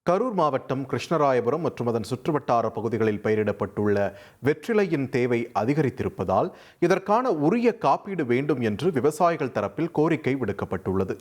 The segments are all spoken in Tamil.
கரூர் மாவட்டம் கிருஷ்ணராயபுரம் மற்றும் அதன் சுற்றுவட்டார பகுதிகளில் பயிரிடப்பட்டுள்ள வெற்றிலையின் தேவை அதிகரித்திருப்பதால் இதற்கான உரிய காப்பீடு வேண்டும் என்று விவசாயிகள் தரப்பில் கோரிக்கை விடுக்கப்பட்டுள்ளது.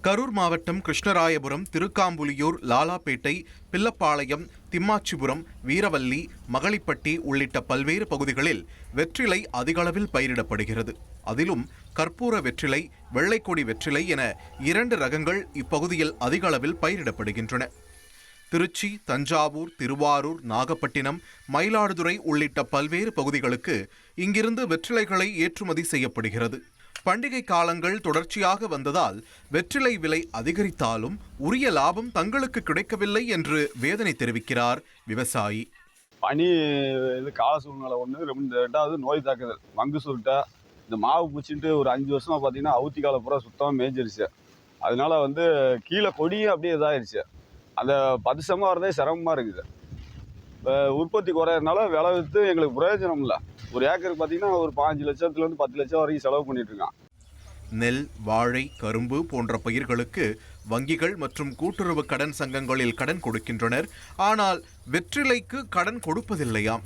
கரூர் மாவட்டம் கிருஷ்ணராயபுரம், திருக்காம்புலியூர், லாலாப்பேட்டை, பில்லப்பாளையம், திம்மாச்சிபுரம், வீரவல்லி, மகளிப்பட்டி உள்ளிட்ட பல்வேறு பகுதிகளில் வெற்றிலை அதிகளவில் பயிரிடப்படுகிறது. அதிலும் கற்பூர வெற்றிலை, வெள்ளைக்கொடி வெற்றிலை என 2 ரகங்கள் இப்பகுதியில் அதிகளவில் பயிரிடப்படுகின்றன. திருச்சி, தஞ்சாவூர், திருவாரூர், நாகப்பட்டினம், மயிலாடுதுறை உள்ளிட்ட பல்வேறு பகுதிகளுக்கு இங்கிருந்து வெற்றிலைகளை ஏற்றுமதி செய்யப்படுகிறது. பண்டிகை காலங்கள் தொடர்ச்சியாக வந்ததால் வெற்றிலை விலை அதிகரித்தாலும் உரிய லாபம் தங்களுக்கு கிடைக்கவில்லை என்று வேதனை தெரிவிக்கிறார் விவசாயி. பனி இது கால சூழ்நிலை ஒன்று, ரெண்டாவது நோய் தாக்குதல், மங்கு சுருட்டை, இந்த மாவு பூச்சின்ட்டு ஒரு 5 வருஷமா பார்த்தீங்கன்னா அவுத்தி கால பூரா சுத்தமாக மேய்ஞ்சிருச்சு. அதனால கீழே கொடியும் அப்படியே இதாகிடுச்சு. அந்த பதுசமாக வரதே சிரமமாக இருக்குது. உற்பத்தி குறையிறதுனால விலை விற்று எங்களுக்கு பிரயோஜனம் இல்லை. ஒரு ஏக்கருக்கு பார்த்தீங்கன்னா ஒரு 5 லட்சத்துலேருந்து 10 லட்சம் வரைக்கும் செலவு பண்ணிட்டு இருக்கான். நெல், வாழை, கரும்பு போன்ற பயிர்களுக்கு வங்கிகள் மற்றும் கூட்டுறவு கடன் சங்கங்களில் கடன் கொடுக்கின்றனர். ஆனால் வெற்றிலைக்கு கடன் கொடுப்பதில்லையாம்.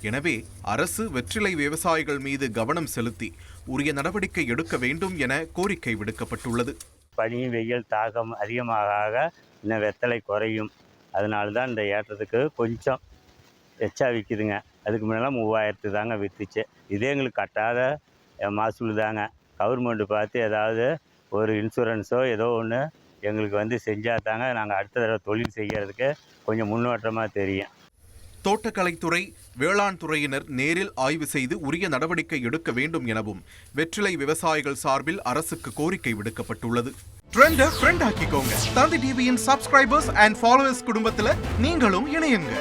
எனவே அரசு வெற்றிலை விவசாயிகள் மீது கவனம் செலுத்தி உரிய நடவடிக்கை எடுக்க வேண்டும் என கோரிக்கை விடுக்கப்பட்டுள்ளது. பனி, வெயில் தாக்கம் அதிகமாக இன்னும் வெத்தலை குறையும். அதனால தான் இந்த ஏற்றத்துக்கு கொஞ்சம் எச்சா விற்கிதுங்க. அதுக்கு முன்னெல்லாம் 3000 தாங்க விற்றுச்சு. இதே எங்களுக்கு கட்டாத மகசூல் தாங்க. கவர்மெண்ட் பார்த்து ஏதாவது ஒரு இன்சூரன்ஸோ ஏதோ ஒன்று எங்களுக்கு செஞ்சால் தாங்க நாங்கள் அடுத்த தடவை தொழில் செய்கிறதுக்கு கொஞ்சம் முன்னோட்டமாக தெரியும். தோட்டக்கலைத்துறை, வேளாண் துறையினர் நேரில் ஆய்வு செய்து உரிய நடவடிக்கை எடுக்க வேண்டும் எனவும் வெற்றிலை விவசாயிகள் சார்பில் அரசுக்கு கோரிக்கை விடுக்கப்பட்டுள்ளது. ட்ரெண்டை ஃப்ரெண்ட் ஆக்கிக்கோங்க. தந்தி டிவியின் சப்ஸ்கிரைபர்ஸ் அண்ட் ஃபாலோவர்ஸ் குடும்பத்தில் நீங்களும் இணையுங்க.